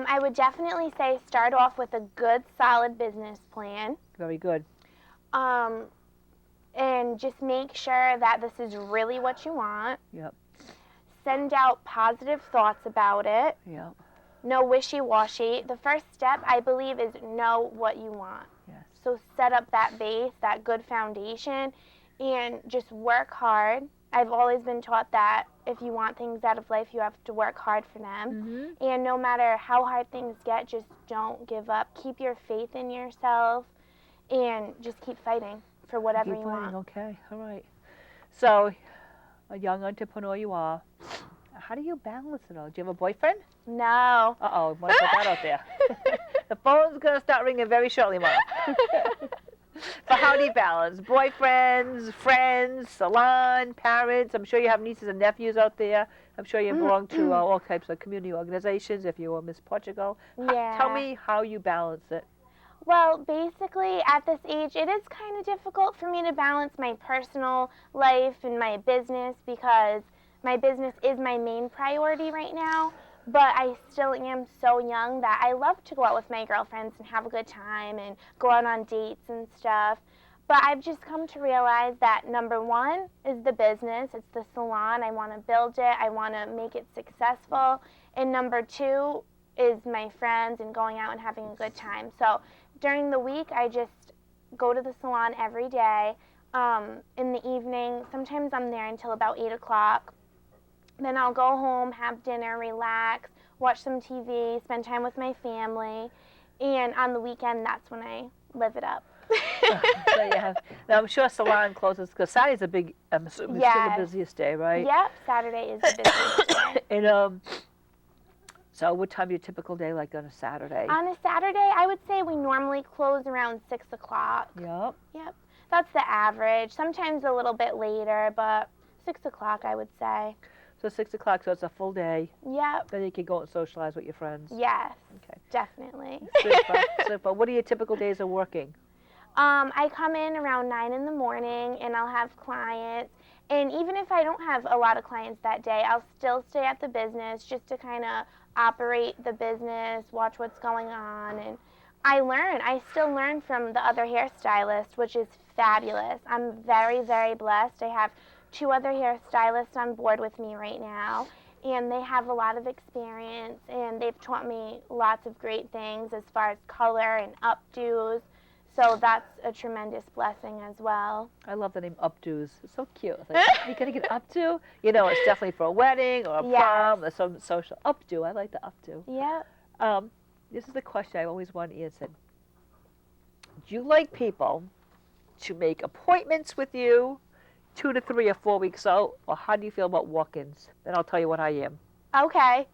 I would definitely say start off with a good, solid business plan. Very good. Um, and just make sure that this is really what you want. Yep. Send out positive thoughts about it. Yep. No wishy-washy. The first step, I believe, is know what you want. Yes. So set up that base, that good foundation, and just work hard. I've always been taught that if you want things out of life, you have to work hard for them. And no matter how hard things get, just don't give up. Keep your faith in yourself and just keep fighting for whatever you want. Okay, all right. So, a young entrepreneur you are. How do you balance it all? Do you have a boyfriend? No. Uh-oh, want to put that out there. The phone's going to start ringing very shortly, Mom. But how do you balance? Boyfriends, friends, salon, parents. I'm sure you have nieces and nephews out there. I'm sure you belong to all types of community organizations if you were Miss Portugal. Yeah. Tell me how you balance it. Well, basically, at this age, it is kind of difficult for me to balance my personal life and my business because my business is my main priority right now. But I still am so young that I love to go out with my girlfriends and have a good time and go out on dates and stuff. But I've just come to realize that number one is the business. It's the salon. I want to build it. I want to make it successful. And number two is my friends and going out and having a good time. So during the week, I just go to the salon every day. In the evening, sometimes I'm there until about 8 o'clock. Then I'll go home, have dinner, relax, watch some TV, spend time with my family. And on the weekend, that's when I live it up. So you have, now I'm sure salon closes because Saturday's a big, it's still the busiest day, right? Yep, Saturday is the busiest day. And so what time your typical day like on a Saturday? On a Saturday, I would say we normally close around 6 o'clock. Yep. Yep, that's the average. Sometimes a little bit later, but 6 o'clock, I would say. So 6 o'clock, so it's a full day. Yep. Then you can go and socialize with your friends. Yes. Okay. Definitely. Super, super. What are your typical days of working? I come in around 9 in the morning and I'll have clients. And even if I don't have a lot of clients that day, I'll still stay at the business just to kind of operate the business, watch what's going on. And I still learn from the other hairstylists, which is fabulous. I'm very, very blessed. I have 2 other hairstylists on board with me right now. And they have a lot of experience and they've taught me lots of great things as far as color and updos. So that's a tremendous blessing as well. I love the name updos. It's so cute. It's like, you're going to get updo? You know, it's definitely for a wedding or a prom or some social updo. I like the updo. Yep. This is the question I've always wanted answered. Do you like people to make appointments with you 2 to 3 or 4 weeks out, or how do you feel about walk-ins? Then I'll tell you what I am. Okay.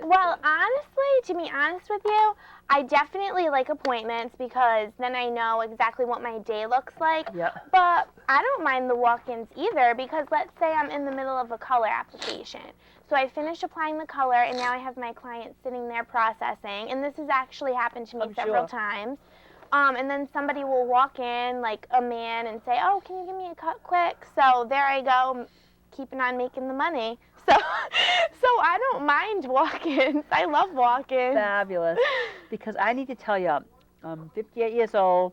Well, honestly, to be honest with you, I definitely like appointments because then I know exactly what my day looks like. Yeah. But I don't mind the walk-ins either because let's say I'm in the middle of a color application. So I finish applying the color and now I have my client sitting there processing. And this has actually happened to me several times. And then somebody will walk in, like a man, and say, oh, can you give me a cut quick? So there I go, keeping on making the money. So I don't mind walk-ins. I love walk-ins. Fabulous. Because I need to tell you, I'm 58 years old.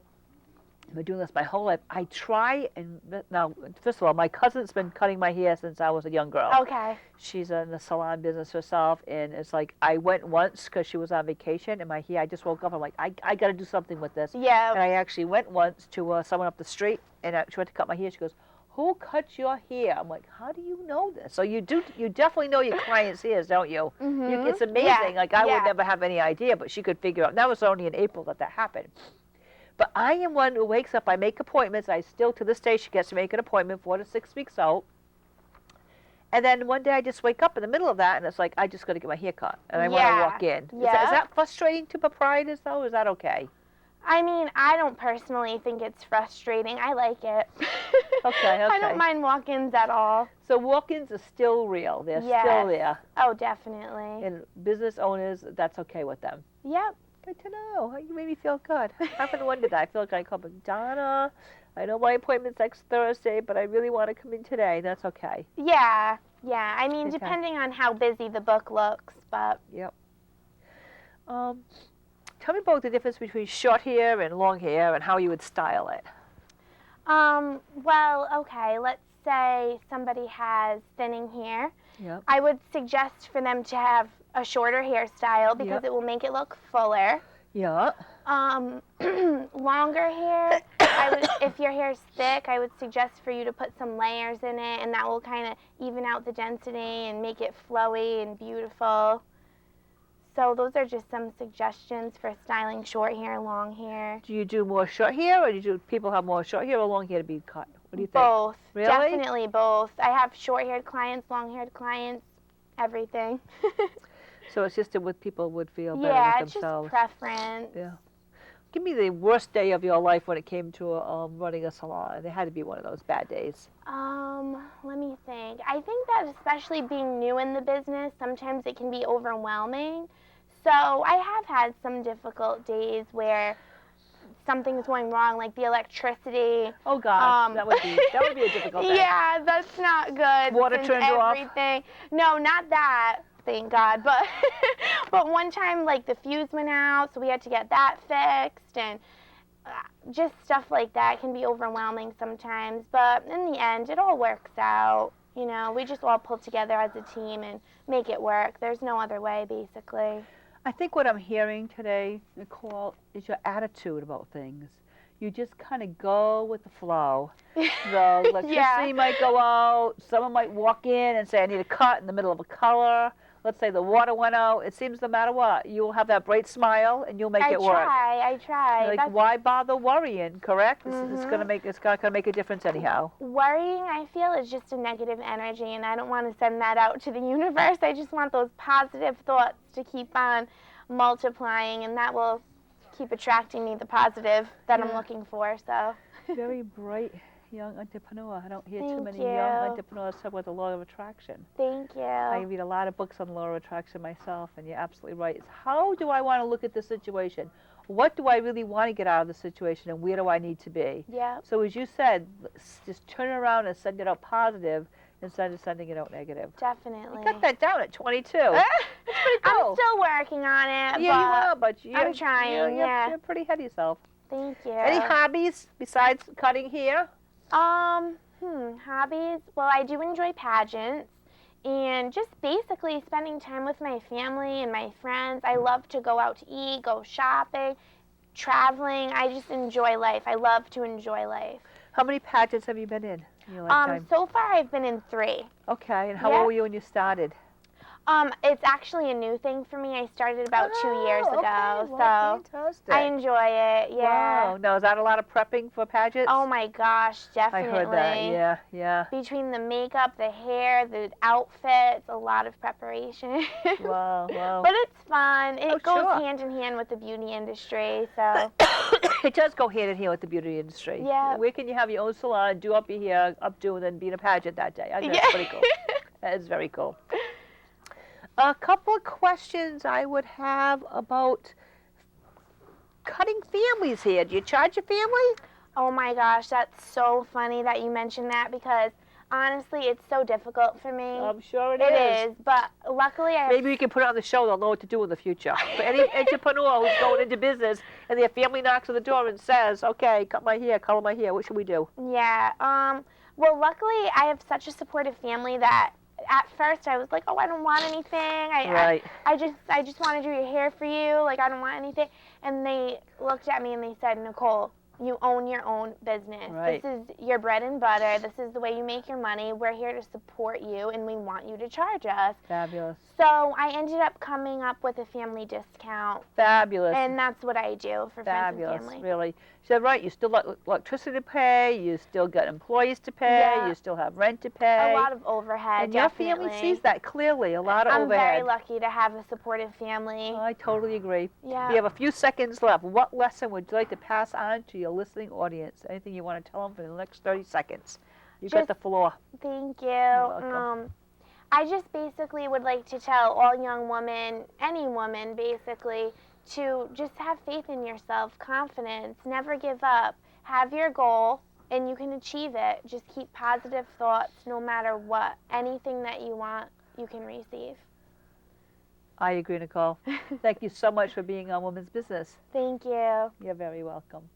I've been doing this my whole life. I try and, now, first of all, my cousin's been cutting my hair since I was a young girl. Okay. She's in the salon business herself, and it's like I went once because she was on vacation, and my hair, I just woke up, I'm like, I got to do something with this. Yeah. And I actually went once to someone up the street, and she went to cut my hair. She goes, who cuts your hair? I'm like, how do you know this? So you definitely know your clients' hairs, don't you? Mm-hmm. It's amazing. Yeah. Like I would never have any idea, but she could figure out. That was only in April that happened. But I am one who wakes up, I make appointments. I still, to this day, she gets to make an appointment 4 to 6 weeks out. And then one day I just wake up in the middle of that, and it's like, I just got to get my hair cut, and I want to walk in. Yeah. Is that frustrating to proprietors, though? Is that okay? I mean, I don't personally think it's frustrating. I like it. Okay. I don't mind walk-ins at all. So walk-ins are still real. They're Yes. still there. Oh, definitely. And business owners, that's okay with them. Yep. Good to know. You made me feel good. I haven't wondered that. I feel like I come in, Donna, I know my appointment's next Thursday, but I really want to come in today. That's okay. Yeah. I mean, Okay. depending on how busy the book looks, but. Yep. Tell me about the difference between short hair and long hair and how you would style it. Well, okay, let's say somebody has thinning hair. Yep. I would suggest for them to have a shorter hairstyle because it will make it look fuller. Yeah. Longer hair, if your hair's thick, I would suggest for you to put some layers in it, and that will kind of even out the density and make it flowy and beautiful. So those are just some suggestions for styling short hair, long hair. Do you do more short hair, or do people have more short hair or long hair to be cut? What do you think? Both. Really? Definitely both. I have short-haired clients, long-haired clients, everything. So it's just what people would feel better Yeah, with it's themselves. just preference. Yeah. Give me the worst day of your life when it came to running a salon. There had to be one of those bad days. Let me think. I think that especially being new in the business, sometimes it can be overwhelming. So I have had some difficult days where something's going wrong, like the electricity. Oh gosh, that would be a difficult day. Yeah, that's not good. Water since turned off? everything. No, not that. Thank God. But but one time, like the fuse went out, so we had to get that fixed, and just stuff like that can be overwhelming sometimes. But in the end, it all works out. You know, we just all pull together as a team and make it work. There's no other way, basically. I think what I'm hearing today, Nichole, is your attitude about things. You just kind of go with the flow. The electricity might go out. Someone might walk in and say, I need a cut in the middle of a color. Let's say the water went out. It seems no matter what, you'll have that bright smile and you'll make it work. I try. Like, why bother worrying, correct? It's not gonna make a difference anyhow. Worrying, I feel, is just a negative energy, and I don't want to send that out to the universe. I just want those positive thoughts to keep on multiplying, and that will keep attracting me the positive that I'm looking for. So. Very bright young entrepreneur. I don't hear too many Thank you. young entrepreneurs talk about the law of attraction. Thank you. I read a lot of books on the law of attraction myself, and you're absolutely right. It's how do I want to look at the situation? What do I really want to get out of the situation, and where do I need to be? Yeah. So as you said, just turn it around and send it out positive instead of sending it out negative. Definitely. You got that down at 22. That's pretty cool. I'm still working on it. Yeah, you are, but I'm trying. You're pretty ahead of yourself. Thank you. Any hobbies besides cutting hair? Hobbies. Well, I do enjoy pageants and just basically spending time with my family and my friends. I love to go out to eat, go shopping, traveling. I just enjoy life. I love to enjoy life. How many pageants have you been in your lifetime? So far I've been in 3. Okay, and how old were you when you started? It's actually a new thing for me. I started about 2 years ago, well, so fantastic. I enjoy it. Yeah. Wow. Now, is that a lot of prepping for pageants? Oh my gosh, definitely. I heard that. Yeah. Between the makeup, the hair, the outfits, a lot of preparation. Wow. But it's fun. It goes sure. hand in hand with the beauty industry, so. It does go hand in hand with the beauty industry. Yeah. Where can you have your own salon, do up your hair, updo, and then be in a pageant that day? I think that's pretty cool. That is very cool. A couple of questions I would have about cutting families here. Do you charge your family? Oh my gosh, that's so funny that you mentioned that because honestly, it's so difficult for me. I'm sure It is, but luckily I have... Maybe we can put it on the show. They'll know what to do in the future. For any entrepreneur who's going into business and their family knocks on the door and says, okay, cut my hair, color my hair, what should we do? Yeah, well, luckily I have such a supportive family that at first I was like, oh, I don't want anything. I just want to do your hair for you. Like, I don't want anything. And they looked at me and they said, Nichole, you own your own business. Right. This is your bread and butter. This is the way you make your money. We're here to support you, and we want you to charge us. Fabulous. So I ended up coming up with a family discount. Fabulous. And that's what I do for friends and family. Really. You said, right, you still got electricity to pay, you still got employees to pay, you still have rent to pay. A lot of overhead, and definitely. your family sees that clearly, a lot of I'm overhead. very lucky to have a supportive family. I totally agree. Yeah. We have a few seconds left. What lesson would you like to pass on to your listening audience? Anything you want to tell them for the next 30 seconds? You've got the floor. Thank you. You're welcome. I just basically would like to tell all young women, any woman basically, to just have faith in yourself, confidence, never give up. Have your goal, and you can achieve it. Just keep positive thoughts no matter what. Anything that you want, you can receive. I agree, Nichole. Thank you so much for being on Women's Business. Thank you. You're very welcome.